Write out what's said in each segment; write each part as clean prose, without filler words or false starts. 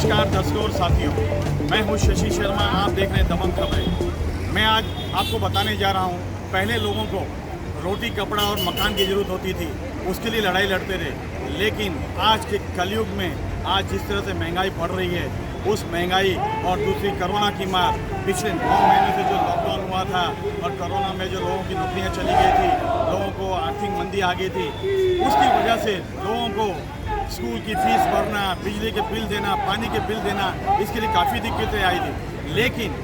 नमस्कार दर्शकों और साथियों, मैं हूं शशि शर्मा। आप देख रहे हैं दबंग खबरें। मैं आज आपको बताने जा रहा हूं, पहले लोगों को रोटी कपड़ा और मकान की ज़रूरत होती थी, उसके लिए लड़ाई लड़ते रहे। लेकिन आज के कलयुग में आज जिस तरह से महंगाई बढ़ रही है, उस महंगाई और दूसरी कोरोना की मार, पिछले 9 महीने से जो लॉकडाउन हुआ था और कोरोना में जो लोगों की नौकरियां चली गई थी, लोगों को आर्थिक मंदी आ गई थी, उसकी वजह से लोगों को स्कूल की फीस भरना, बिजली के बिल देना, पानी के बिल देना, इसके लिए काफ़ी दिक्कतें आई थी। लेकिन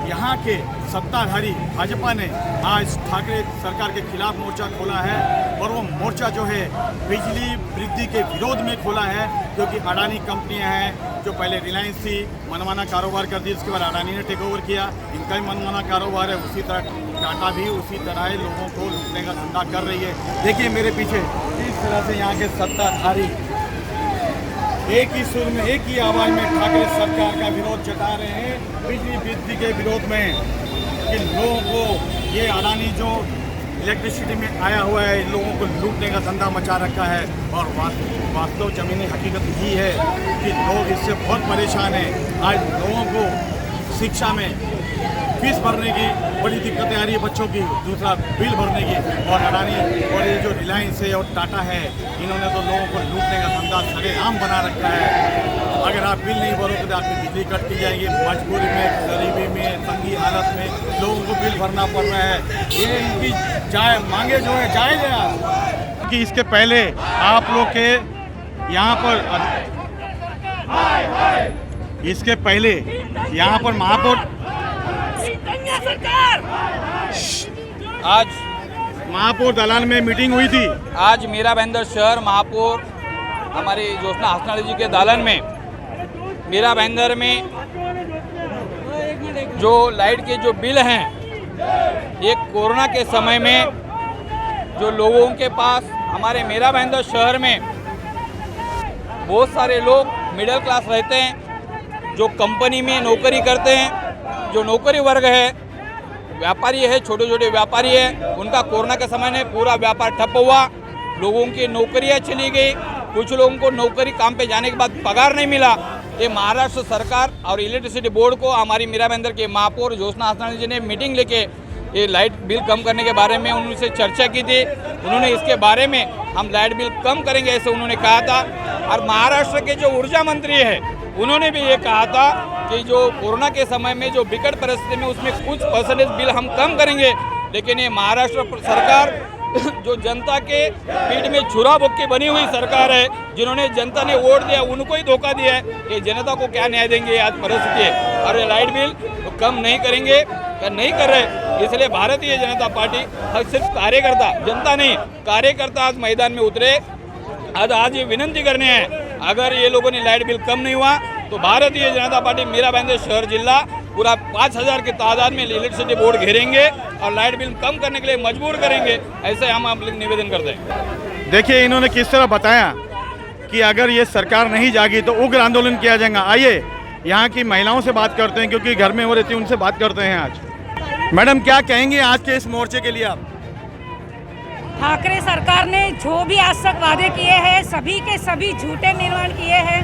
यहाँ के सत्ताधारी भाजपा ने आज ठाकरे सरकार के खिलाफ मोर्चा खोला है और वो मोर्चा जो है बिजली वृद्धि के विरोध में खोला है, क्योंकि अडानी कंपनियां हैं जो पहले रिलायंस थी, मनमाना कारोबार कर दी, उसके बाद अडानी ने टेक ओवर किया, इनका भी मनमाना कारोबार है। उसी तरह टाटा भी उसी तरह लोगों को लूटने का धंधा कर रही है। देखिए मेरे पीछे इस तरह से यहाँ के सत्ताधारी एक ही सुर में, एक ही आवाज़ में ठाकरे सरकार का विरोध जता रहे हैं बिजली वृद्धि के विरोध में, कि लोगों को ये अडानी जो इलेक्ट्रिसिटी में आया हुआ है, लोगों को लूटने का धंधा मचा रखा है। और वास्तव ज़मीनी हकीकत यही है कि लोग इससे बहुत परेशान हैं। आज लोगों को शिक्षा में फीस भरने की बड़ी दिक्कतें आ रही है बच्चों की, दूसरा बिल भरने की। और अडानी और ये जो रिलायंस है और टाटा है, इन्होंने तो लोगों को लूटने का धंधा सरेआम बना रखा है। अगर आप बिल नहीं भरोगे तो आपकी बिजली कट की जाएगी, मजबूरी में, गरीबी में, तंगी हालत में लोगों को बिल भरना पड़ रहा है। ये इनकी मांगे जो है जायज़ है कि इसके पहले आप लोग के यहाँ पर, इसके पहले यहाँ पर महापौर आज महापौर दलान में मीटिंग हुई थी। आज मीरा भाईंदर शहर महापौर हमारे ज्योत्सना हसनाणी जी के दालन में मीरा भाईंदर में जो लाइट के जो बिल हैं, एक कोरोना के समय में जो लोगों के पास हमारे मीरा भाईंदर शहर में बहुत सारे लोग मिडिल क्लास रहते हैं, जो कंपनी में नौकरी करते हैं, जो नौकरी वर्ग है, व्यापारी है, छोटे छोटे व्यापारी है, उनका कोरोना के समय में पूरा व्यापार ठप हुआ, लोगों की नौकरियां चली गई, कुछ लोगों को नौकरी काम पे जाने के बाद पगार नहीं मिला। ये महाराष्ट्र सरकार और इलेक्ट्रिसिटी बोर्ड को हमारी मीरा भाईंदर के महापौर ज्योत्सना हसनाणी जी ने मीटिंग लेके ये लाइट बिल कम करने के बारे में उनसे चर्चा की थी। उन्होंने इसके बारे में हम लाइट बिल कम करेंगे ऐसे उन्होंने कहा था। और महाराष्ट्र के जो ऊर्जा मंत्री है, उन्होंने भी ये कहा था कि जो कोरोना के समय में जो विकट परिस्थिति में उसमें कुछ परसेंटेज बिल हम कम करेंगे। लेकिन ये महाराष्ट्र सरकार जो जनता के पीठ में छुरा बुक्की बनी हुई सरकार है, जिन्होंने जनता ने वोट दिया उनको ही धोखा दिया है, ये जनता को क्या न्याय देंगे, आज परिस्थिति है। और ये लाइट बिल तो कम नहीं करेंगे, नहीं कर रहे। इसलिए भारतीय जनता पार्टी सिर्फ कार्यकर्ता, जनता नहीं, कार्यकर्ता आज मैदान में उतरे। आज ये विनंती करने हैं, अगर ये लोगों ने लाइट बिल कम नहीं हुआ तो भारतीय जनता पार्टी मीरा भाईंदर शहर जिला पूरा 5000 की तादाद में इलेक्ट्रिसिटी बोर्ड घेरेंगे और लाइट बिल कम करने के लिए मजबूर करेंगे, ऐसे हम आप निवेदन करते हैं। देखिए इन्होंने किस तरह बताया कि अगर ये सरकार नहीं जागी तो उग्र आंदोलन किया जाएगा। आइए यहाँ की महिलाओं से बात करते हैं, क्योंकि घर में हो रहती है, उनसे बात करते हैं। आज मैडम क्या कहेंगे आज के इस मोर्चे के लिए आप? ठाकरे सरकार ने जो भी आज तक वादे किए हैं, सभी के सभी झूठे निर्माण किए हैं,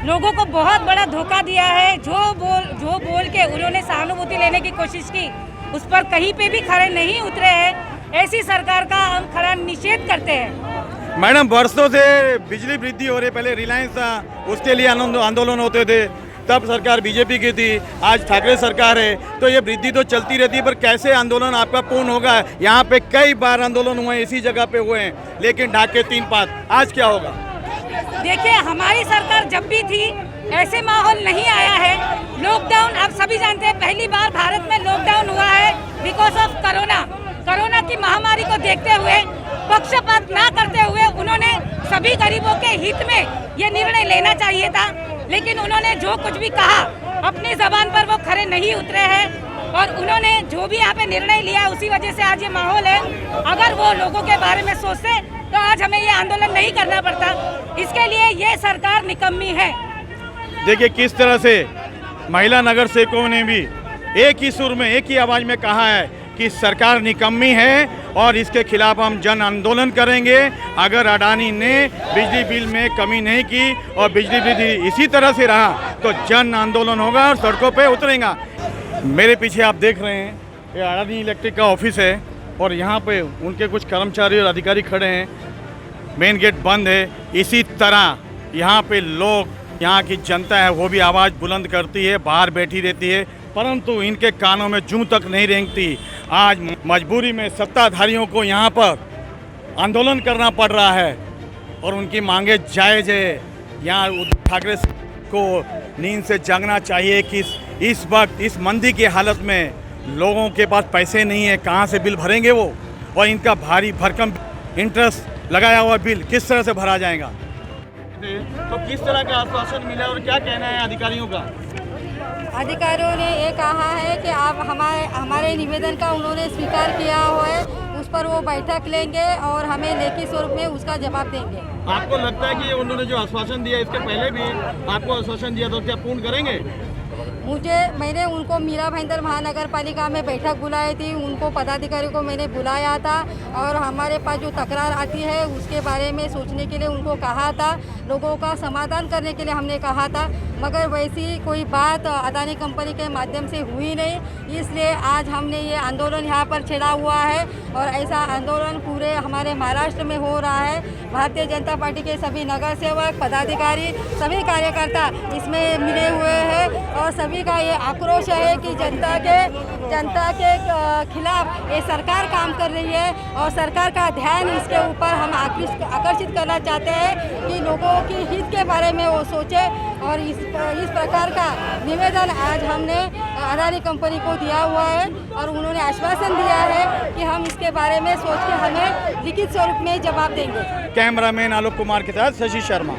लोगों को बहुत बड़ा धोखा दिया है। जो बोल के उन्होंने सहानुभूति लेने की कोशिश की, उस पर कहीं पे भी खड़े नहीं उतरे हैं। ऐसी सरकार का हम खड़ा निषेध करते हैं। मैडम वर्षों से बिजली वृद्धि हो रही, पहले रिलायंस था, उसके लिए आंदोलन होते थे, तब सरकार बीजेपी की थी, आज ठाकरे सरकार है, तो ये वृद्धि तो चलती रहती है। पर कैसे आंदोलन आपका पूर्ण होगा? यहाँ पे कई बार आंदोलन हुए, इसी जगह पे हुए हैं, लेकिन ढाके 3 पात, आज क्या होगा? देखिए हमारी सरकार जब भी थी ऐसे माहौल नहीं आया है। लॉकडाउन आप सभी जानते हैं, पहली बार भारत में लॉकडाउन हुआ है बिकॉज ऑफ कोरोना की महामारी को देखते हुए, पक्षपात ना करते हुए उन्होंने सभी गरीबों के हित में ये निर्णय लेना चाहिए था। लेकिन उन्होंने जो कुछ भी कहा, अपनी जबान पर वो खरे नहीं उतरे हैं और उन्होंने जो भी यहाँ पे निर्णय लिया, उसी वजह से आज ये माहौल है। अगर वो लोगों के बारे में सोचते तो आज हमें ये आंदोलन नहीं करना पड़ता। इसके लिए ये सरकार निकम्मी है। देखिए किस तरह से महिला नगर सेवकों ने भी एक ही सुर में, एक ही आवाज में कहा है कि सरकार निकम्मी है और इसके खिलाफ हम जन आंदोलन करेंगे। अगर अडानी ने बिजली बिल में कमी नहीं की और बिजली बिल इसी तरह से रहा तो जन आंदोलन होगा और सड़कों पे उतरेगा। मेरे पीछे आप देख रहे हैं ये अडानी इलेक्ट्रिक का ऑफिस है और यहाँ पे उनके कुछ कर्मचारी और अधिकारी खड़े हैं। मेन गेट बंद है। इसी तरह यहाँ पे लोग, यहाँ की जनता है वो भी आवाज़ बुलंद करती है, बाहर बैठी रहती है, परंतु इनके कानों में जूं तक नहीं रेंगती। आज मजबूरी में सत्ताधारियों को यहाँ पर आंदोलन करना पड़ रहा है और उनकी मांगे जायज़ है। यहाँ उद्धव ठाकरे को नींद से जागना चाहिए कि इस वक्त इस मंदी की हालत में लोगों के पास पैसे नहीं है, कहाँ से बिल भरेंगे वो, और इनका भारी भरकम इंटरेस्ट लगाया हुआ बिल किस तरह से भरा जाएगा। तो किस तरह का आश्वासन मिला और क्या कहना है अधिकारियों का? अधिकारियों ने ये कहा है कि आप हमारे निवेदन का उन्होंने स्वीकार किया हुआ है, उस पर वो बैठक लेंगे और हमें लेखी स्वरूप में उसका जवाब देंगे। आपको लगता है कि उन्होंने जो आश्वासन दिया इसके पहले भी आपको आश्वासन दिया तो क्या पूर्ण करेंगे? मैंने उनको मीरा भाईंदर महानगर पालिका में बैठक बुलाई थी, उनको पदाधिकारी को मैंने बुलाया था और हमारे पास जो तकरार आती है उसके बारे में सोचने के लिए उनको कहा था, लोगों का समाधान करने के लिए हमने कहा था, मगर वैसी कोई बात अदानी कंपनी के माध्यम से हुई नहीं। इसलिए आज हमने ये आंदोलन यहाँ पर छेड़ा हुआ है और ऐसा आंदोलन पूरे हमारे महाराष्ट्र में हो रहा है। भारतीय जनता पार्टी के सभी नगर सेवक, पदाधिकारी, सभी कार्यकर्ता इसमें मिले हुए हैं और सभी का ये आक्रोश है कि जनता के खिलाफ ये सरकार काम कर रही है और सरकार का ध्यान इसके ऊपर हम आकर्षित करना चाहते हैं कि लोगों की हित के बारे में वो सोचे। और इस प्रकार का निवेदन आज हमने अडानी कंपनी को दिया हुआ है और उन्होंने आश्वासन दिया है कि हम इसके बारे में सोच के हमें लिखित स्वरूप में जवाब देंगे। कैमरामैन आलोक कुमार के साथ शशि शर्मा।